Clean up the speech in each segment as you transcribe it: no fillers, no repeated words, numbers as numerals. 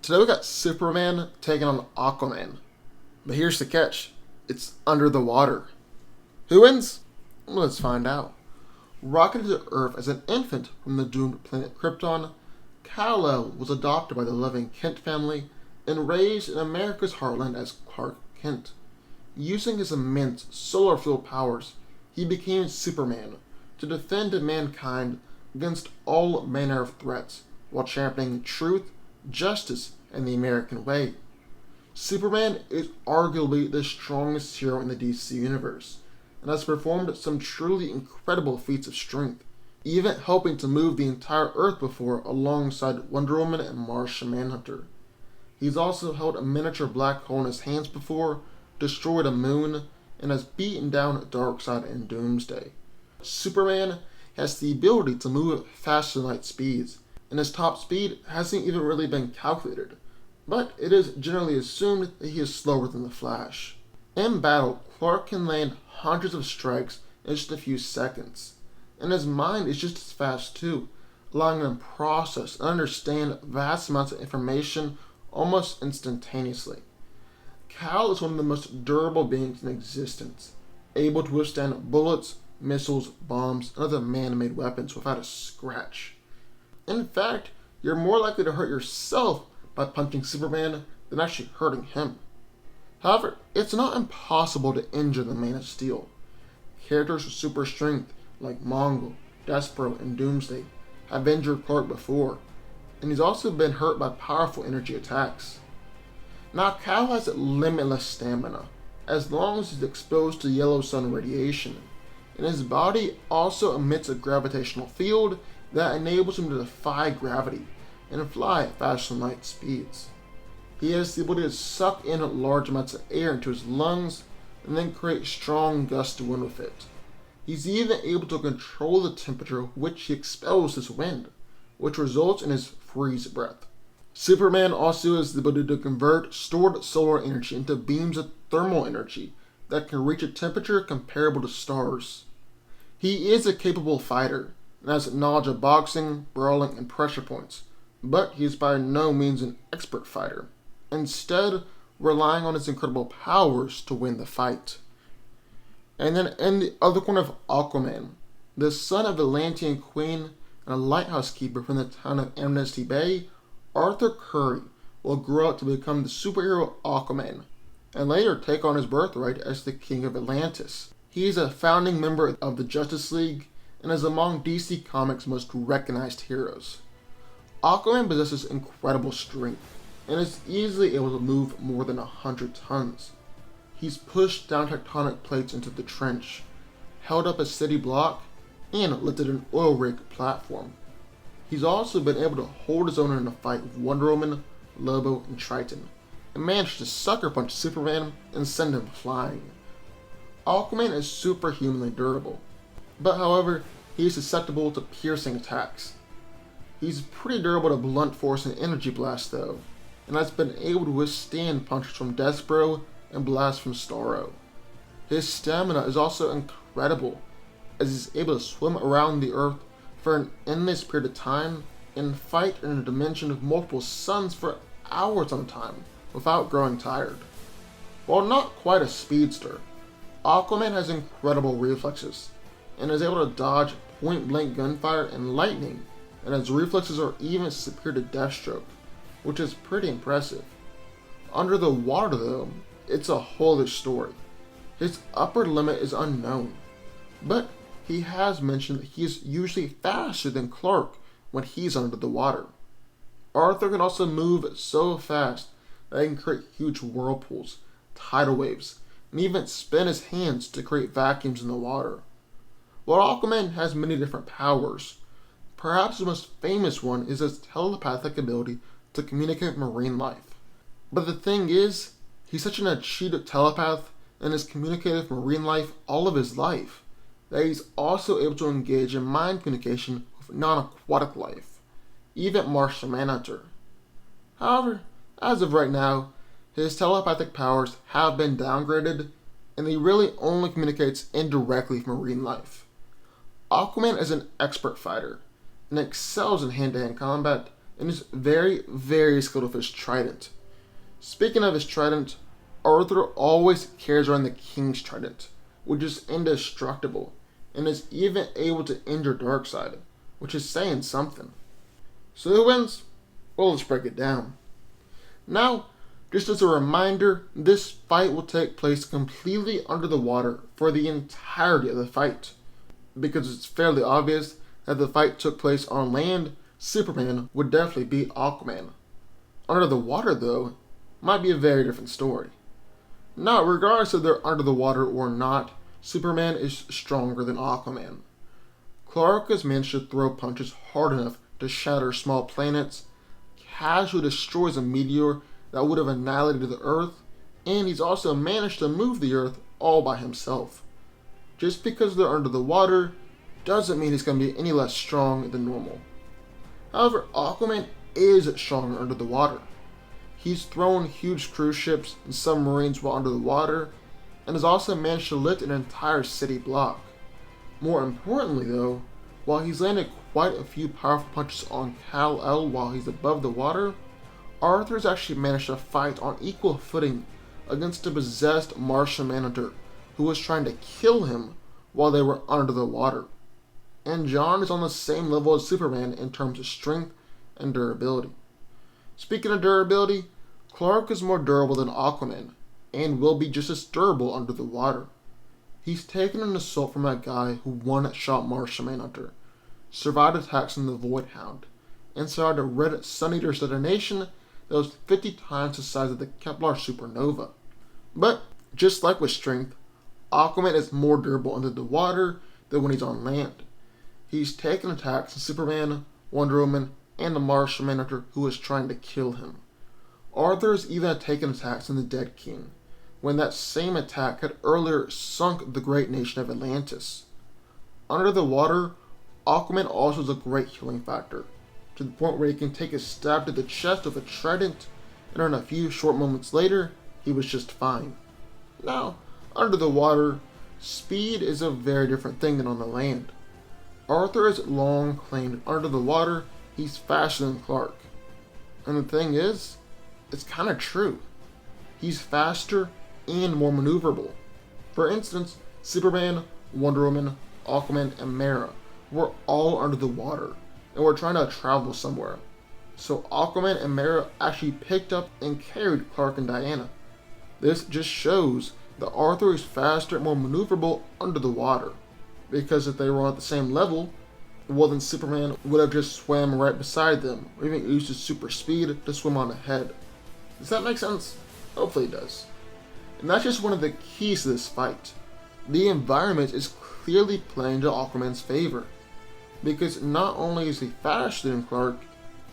Today we got Superman taking on Aquaman. But here's the catch. It's under the water. Who wins? Let's find out. Rocketed to Earth as an infant from the doomed planet Krypton, Kal-El was adopted by the loving Kent family and raised in America's heartland as Clark Kent. Using his immense solar fuel powers, he became Superman to defend mankind against all manner of threats while championing truth, justice, and the American way. Superman is arguably the strongest hero in the DC universe, and has performed some truly incredible feats of strength, even helping to move the entire Earth before alongside Wonder Woman and Martian Manhunter. He's also held a miniature black hole in his hands before, destroyed a moon, and has beaten down Darkseid and Doomsday. Superman has the ability to move at faster than light speeds, and his top speed hasn't even really been calculated, but it is generally assumed that he is slower than the Flash. In battle, Clark can land hundreds of strikes in just a few seconds, and his mind is just as fast too, allowing him to process and understand vast amounts of information almost instantaneously. Kal is one of the most durable beings in existence, able to withstand bullets, missiles, bombs, and other man-made weapons without a scratch. In fact, you're more likely to hurt yourself by punching Superman than actually hurting him. However, it's not impossible to injure the Man of Steel. Characters with super strength like Mongol, Despero, and Doomsday have injured Clark before, and he's also been hurt by powerful energy attacks. Now, Kal has limitless stamina, as long as he's exposed to yellow sun radiation, and his body also emits a gravitational field that enables him to defy gravity and fly at faster than light speeds. He has the ability to suck in large amounts of air into his lungs and then create strong gusts of wind with it. He's even able to control the temperature with which he expels this wind, which results in his freeze breath. Superman also has the ability to convert stored solar energy into beams of thermal energy that can reach a temperature comparable to stars. He is a capable fighter and has knowledge of boxing, brawling, and pressure points, but he is by no means an expert fighter, instead relying on his incredible powers to win the fight. And then in the other corner of Aquaman, the son of Atlantean Queen and a lighthouse keeper from the town of Amnesty Bay, Arthur Curry will grow up to become the superhero Aquaman, and later take on his birthright as the King of Atlantis. He is a founding member of the Justice League, and is among DC Comics' most recognized heroes. Aquaman possesses incredible strength, and is easily able to move more than 100 tons. He's pushed down tectonic plates into the trench, held up a city block, and lifted an oil rig platform. He's also been able to hold his own in a fight with Wonder Woman, Lobo, and Triton, and managed to sucker punch Superman and send him flying. Aquaman is superhumanly durable, but however, he is susceptible to piercing attacks. He's pretty durable to blunt force and energy blast though, and has been able to withstand punches from Despero and blasts from Starro. His stamina is also incredible, as he's able to swim around the Earth for an endless period of time and fight in a dimension of multiple suns for hours on time without growing tired. While not quite a speedster, Aquaman has incredible reflexes and is able to dodge point-blank gunfire and lightning, and his reflexes are even superior to Deathstroke, which is pretty impressive. Under the water though, it's a whole other story. His upper limit is unknown, but he has mentioned that he is usually faster than Clark when he's under the water. Arthur can also move so fast that he can create huge whirlpools, tidal waves, and even spin his hands to create vacuums in the water. While Aquaman has many different powers, perhaps the most famous one is his telepathic ability to communicate with marine life. But the thing is, he's such an achieved telepath and has communicated with marine life all of his life, that he's also able to engage in mind communication with non-aquatic life, even Martian Manhunter. However, as of right now, his telepathic powers have been downgraded, and he really only communicates indirectly with marine life. Aquaman is an expert fighter, and excels in hand-to-hand combat, and is very, very skilled with his trident. Speaking of his trident, Arthur always carries around the King's Trident, which is indestructible, and is even able to injure Darkseid, which is saying something. So who wins? Well, let's break it down. Now, just as a reminder, this fight will take place completely under the water for the entirety of the fight. Because it's fairly obvious that if the fight took place on land, Superman would definitely beat Aquaman. Under the water, though, might be a very different story. Now, regardless if they're under the water or not, Superman is stronger than Aquaman. Clark has managed to throw punches hard enough to shatter small planets, casually destroys a meteor that would have annihilated the Earth, and he's also managed to move the Earth all by himself. Just because they're under the water doesn't mean he's going to be any less strong than normal. However, Aquaman is stronger under the water. He's thrown huge cruise ships and submarines while under the water, and has also managed to lift an entire city block. More importantly though, while he's landed quite a few powerful punches on Kal-El while he's above the water, Arthur's actually managed to fight on equal footing against a possessed Martian Manhunter who was trying to kill him while they were under the water. And John is on the same level as Superman in terms of strength and durability. Speaking of durability, Clark is more durable than Aquaman, and will be just as durable under the water. He's taken an assault from that guy who one-shot Martian Manhunter, survived attacks from the Void Hound, and survived a red Sun Eater's detonation that was 50 times the size of the Kepler supernova. But, just like with strength, Aquaman is more durable under the water than when he's on land. He's taken attacks from Superman, Wonder Woman, and the Martian Manhunter who was trying to kill him. Arthur has even taken attacks from the Dead King, when that same attack had earlier sunk the great nation of Atlantis. Under the water, Aquaman also has a great healing factor, to the point where he can take a stab to the chest with a trident, and in a few short moments later, he was just fine. Now, under the water, speed is a very different thing than on the land. Arthur has long claimed under the water, he's faster than Clark. And the thing is, it's kind of true. He's faster and more maneuverable. For instance, Superman, Wonder Woman, Aquaman, and Mera were all under the water and were trying to travel somewhere. So Aquaman and Mera actually picked up and carried Clark and Diana. This just shows that Arthur is faster and more maneuverable under the water. Because if they were at the same level, well then Superman would have just swam right beside them, or even used his super speed to swim on ahead. Does that make sense? Hopefully it does. And that's just one of the keys to this fight. The environment is clearly playing to Aquaman's favor, because not only is he faster than Clark,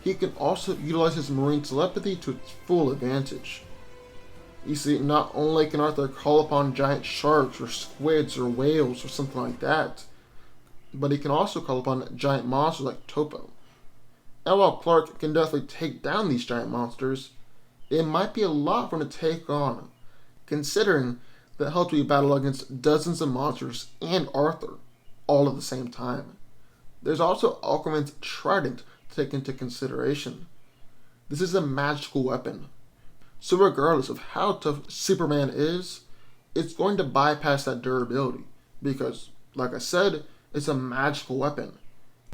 he can also utilize his marine telepathy to its full advantage. You see, not only can Arthur call upon giant sharks or squids or whales or something like that, but he can also call upon giant monsters like Topo. And while Clark can definitely take down these giant monsters, it might be a lot for him to take on, considering that he'll be battle against dozens of monsters and Arthur, all at the same time. There's also Aquaman's trident to take into consideration. This is a magical weapon, so regardless of how tough Superman is, it's going to bypass that durability, because, like I said, it's a magical weapon.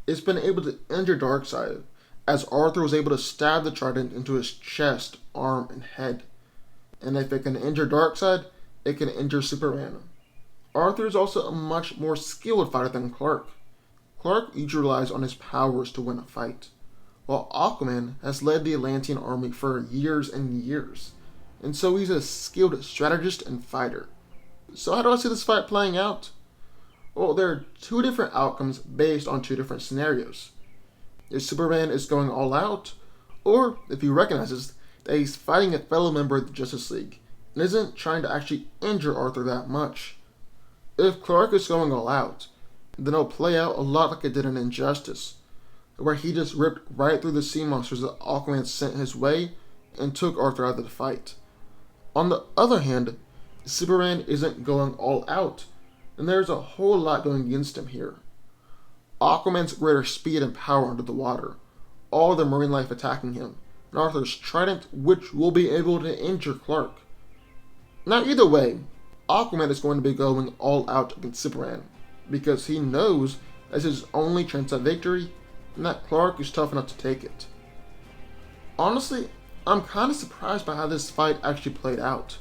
It's been able to injure Darkseid, as Arthur was able to stab the trident into his chest, arm, and head. And if it can injure Darkseid, it can injure Superman. Arthur is also a much more skilled fighter than Clark. Clark usually relies on his powers to win a fight, while Aquaman has led the Atlantean army for years and years, and so he's a skilled strategist and fighter. So how do I see this fight playing out? Well, there are two different outcomes based on two different scenarios. If Superman is going all out, or if he recognizes that he's fighting a fellow member of the Justice League and isn't trying to actually injure Arthur that much. If Clark is going all out, then it'll play out a lot like it did in Injustice, where he just ripped right through the sea monsters that Aquaman sent his way and took Arthur out of the fight. On the other hand, Superman isn't going all out, and there's a whole lot going against him here. Aquaman's greater speed and power under the water, all the marine life attacking him, and Arthur's trident, which will be able to injure Clark. Now, either way, Aquaman is going to be going all out against Superman, because he knows that's his only chance at victory, and that Clark is tough enough to take it. Honestly, I'm kind of surprised by how this fight actually played out.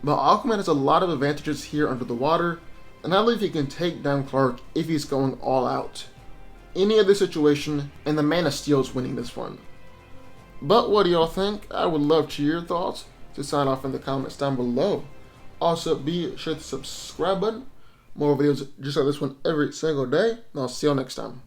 But Aquaman has a lot of advantages here under the water, and I believe he can take down Clark if he's going all out. Any other situation, and the Man of Steel is winning this one. But what do y'all think? I would love to hear your thoughts. To sign off in the comments down below. Also, be sure to subscribe button. More videos just like this one every single day, and I'll see y'all next time.